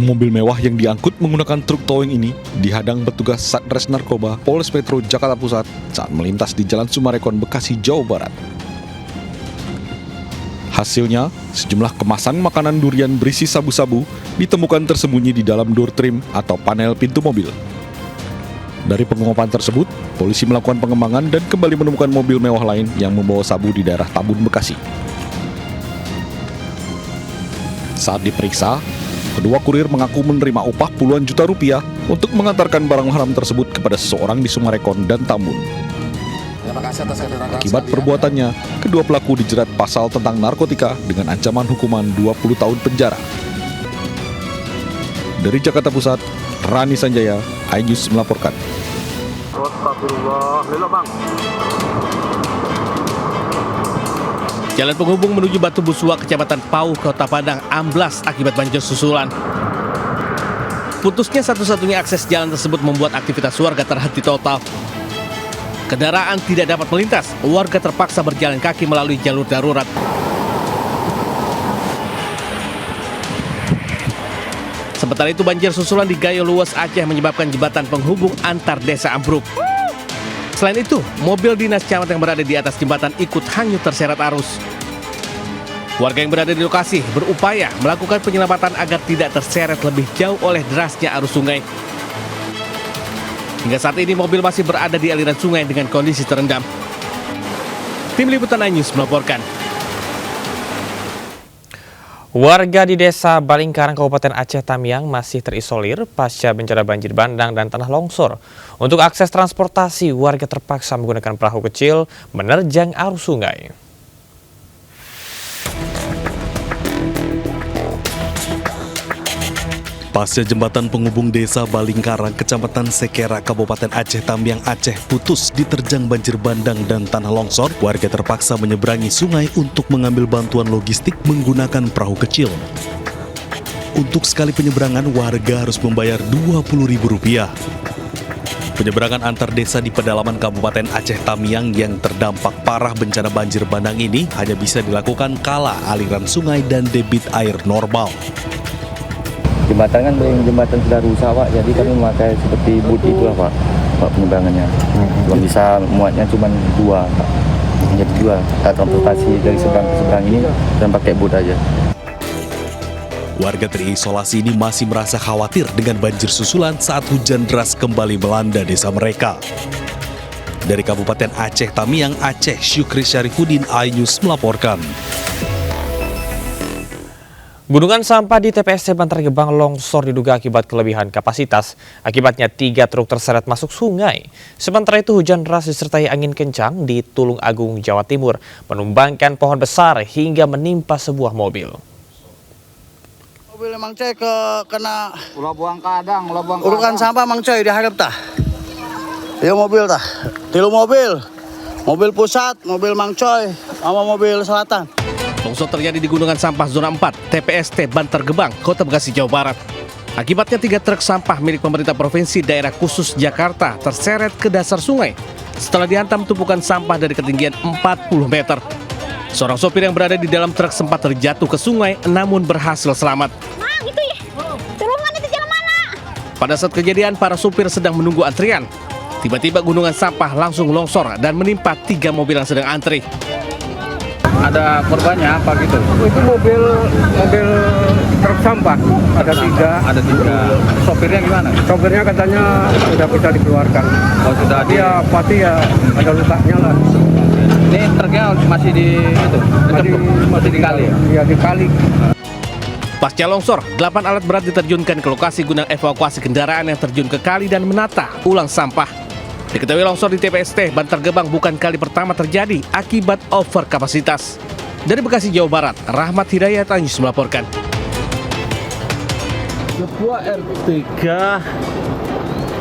Mobil mewah yang diangkut menggunakan truk towing ini dihadang petugas Satres Narkoba Polres Metro Jakarta Pusat saat melintas di Jalan Sumarekon, Bekasi, Jawa Barat. Hasilnya, sejumlah kemasan makanan durian berisi sabu-sabu ditemukan tersembunyi di dalam door trim atau panel pintu mobil. Dari pengungkapan tersebut, polisi melakukan pengembangan dan kembali menemukan mobil mewah lain yang membawa sabu di daerah Tambun, Bekasi. Saat diperiksa, kedua kurir mengaku menerima upah puluhan juta rupiah untuk mengantarkan barang haram tersebut kepada seseorang di Sumarekon dan Tambun. Akibat perbuatannya, kedua pelaku dijerat pasal tentang narkotika dengan ancaman hukuman 20 tahun penjara. Dari Jakarta Pusat, Rani Sanjaya, iNews melaporkan. Jalan penghubung menuju Batu Busua, Kecamatan Pau, Kota Padang, amblas akibat banjir susulan. Putusnya satu-satunya akses jalan tersebut membuat aktivitas warga terhenti total. Kendaraan tidak dapat melintas, warga terpaksa berjalan kaki melalui jalur darurat. Sementara itu banjir susulan di Gayo Luas, Aceh menyebabkan jembatan penghubung antar desa ambruk. Selain itu, mobil dinas camat yang berada di atas jembatan ikut hanyut terseret arus. Warga yang berada di lokasi berupaya melakukan penyelamatan agar tidak terseret lebih jauh oleh derasnya arus sungai. Hingga saat ini mobil masih berada di aliran sungai dengan kondisi terendam. Tim Liputan iNews melaporkan. Warga di Desa Balingkarang, Kabupaten Aceh Tamiang masih terisolir pasca bencana banjir bandang dan tanah longsor. Untuk akses transportasi, warga terpaksa menggunakan perahu kecil menerjang arus sungai. Pasca jembatan penghubung Desa Balingkarang, Kecamatan Sekera, Kabupaten Aceh Tamiang, Aceh putus diterjang banjir bandang dan tanah longsor, warga terpaksa menyeberangi sungai untuk mengambil bantuan logistik menggunakan perahu kecil. Untuk sekali penyeberangan, warga harus membayar Rp20.000. Penyeberangan antar desa di pedalaman Kabupaten Aceh Tamiang yang terdampak parah bencana banjir bandang ini hanya bisa dilakukan kala aliran sungai dan debit air normal. Jembatan kan jembatan sudah rusak Pak, jadi kami memakai seperti boot itu lah Pak penyeberangannya. Cuma bisa muatnya cuma 2 Pak. Jadi 2, transportasi dari seberang ke seberang ini dan pakai boot aja. Warga terisolasi ini masih merasa khawatir dengan banjir susulan saat hujan deras kembali melanda desa mereka. Dari Kabupaten Aceh Tamiang, Aceh, Syukri Syarifuddin, iNews melaporkan. Gunungan sampah di TPST Bantar Gebang longsor diduga akibat kelebihan kapasitas. Akibatnya 3 truk terseret masuk sungai. Sementara itu hujan deras disertai angin kencang di Tulung Agung, Jawa Timur menumbangkan pohon besar hingga menimpa sebuah mobil. Mobil emang coy kena ulah buang kadang, urukan sampah emang coy diharap tah. Iya mobil tah. Tilu mobil. Mobil pusat, mobil Mang Coy, sama mobil selatan. Longsor terjadi di Gunungan Sampah Zona 4, TPST Bantar Gebang, Kota Bekasi, Jawa Barat. Akibatnya 3 truk sampah milik pemerintah provinsi daerah khusus Jakarta terseret ke dasar sungai setelah dihantam tumpukan sampah dari ketinggian 40 meter. Seorang sopir yang berada di dalam truk sempat terjatuh ke sungai namun berhasil selamat. Gitu ya. Turungan itu jalan mana? Pada saat kejadian, para sopir sedang menunggu antrian. Tiba-tiba gunungan sampah langsung longsor dan menimpa 3 mobil yang sedang antri. Ada korbannya apa gitu? Itu mobil truk sampah ada 3. Ada 3. Sopirnya gimana? Sopirnya katanya sudah bisa dikeluarkan. Oh sudah Dia pasti ya ada lukanya lah. Ini truknya masih di itu? Masih di kali ya? Iya di kali. Pasca longsor, 8 alat berat diterjunkan ke lokasi guna evakuasi kendaraan yang terjun ke kali dan menata ulang sampah. Diketahui longsor di TPST Bantar Gebang bukan kali pertama terjadi akibat over kapasitas. Dari Bekasi, Jawa Barat, Rahmat Hidayat, iNews melaporkan. Sebuah R3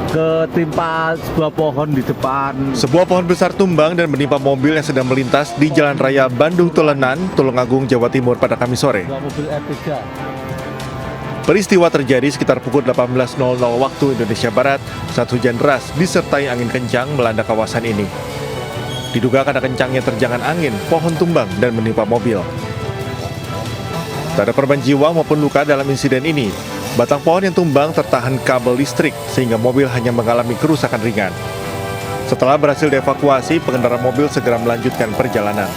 ketimpa sebuah pohon di depan. Sebuah pohon besar tumbang dan menimpa mobil yang sedang melintas di Jalan Raya Bandung Tulenan, Tulung Agung, Jawa Timur pada Kamis sore. Mobil R3. Peristiwa terjadi sekitar pukul 18.00 waktu Indonesia Barat saat hujan deras disertai angin kencang melanda kawasan ini. Diduga karena kencangnya terjangan angin, pohon tumbang dan menimpa mobil. Tak ada korban jiwa maupun luka dalam insiden ini. Batang pohon yang tumbang tertahan kabel listrik sehingga mobil hanya mengalami kerusakan ringan. Setelah berhasil dievakuasi, pengendara mobil segera melanjutkan perjalanan.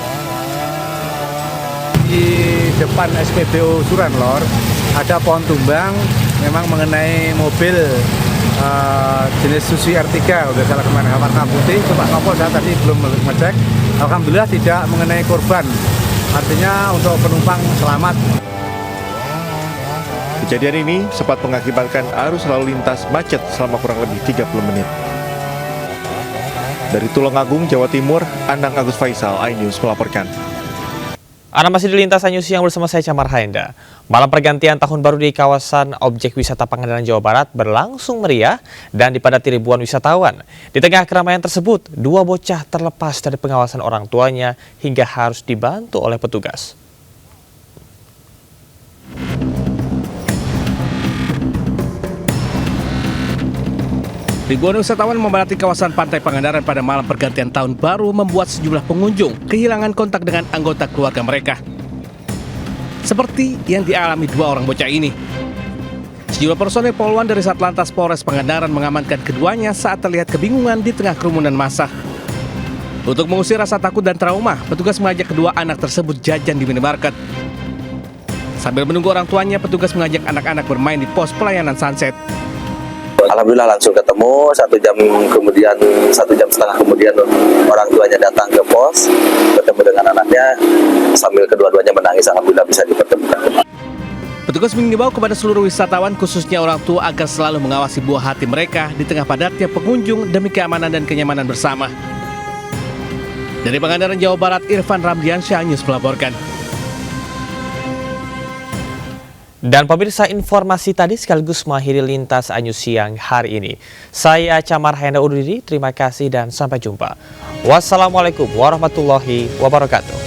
Di depan SPBU Suranlor ada pohon tumbang memang mengenai mobil jenis Suzuki R3 udah salah kemana warna putih. Coba Kapol saya tadi belum ngecek. Alhamdulillah tidak mengenai korban. Artinya untuk penumpang selamat. Kejadian ini sempat mengakibatkan arus lalu lintas macet selama kurang lebih 30 menit. Dari Tulungagung, Jawa Timur, Anang Agus Faisal, iNews melaporkan. Anda masih di Lintas iNews Siang bersama saya Camar Haenda. Malam pergantian tahun baru di kawasan objek wisata Pangandaran, Jawa Barat berlangsung meriah dan dipadati ribuan wisatawan. Di tengah keramaian tersebut, 2 bocah terlepas dari pengawasan orang tuanya hingga harus dibantu oleh petugas. Ribuan wisatawan memadati kawasan pantai Pangandaran pada malam pergantian tahun baru membuat sejumlah pengunjung kehilangan kontak dengan anggota keluarga mereka. Seperti yang dialami 2 orang bocah ini. Sejumlah personel Poluan dari Satlantas Polres Pangandaran mengamankan keduanya saat terlihat kebingungan di tengah kerumunan massa. Untuk mengusir rasa takut dan trauma, petugas mengajak kedua anak tersebut jajan di minimarket. Sambil menunggu orang tuanya, petugas mengajak anak-anak bermain di pos pelayanan Sunset. Alhamdulillah langsung ketemu, 1 jam kemudian, 1 jam setengah kemudian orang tuanya datang ke pos, ketemu dengan anaknya, sambil kedua-duanya menangis, alhamdulillah bisa dipertemukan. Petugas mengimbau kepada seluruh wisatawan, khususnya orang tua, agar selalu mengawasi buah hati mereka di tengah padatnya pengunjung demi keamanan dan kenyamanan bersama. Dari Pangandaran, Jawa Barat, Irfan Ramdiansyah, iNews melaporkan. Dan pemirsa, informasi tadi sekaligus mengakhiri Lintas iNews Siang hari ini. Saya Camar Haenda undur diri, terima kasih dan sampai jumpa. Wassalamualaikum warahmatullahi wabarakatuh.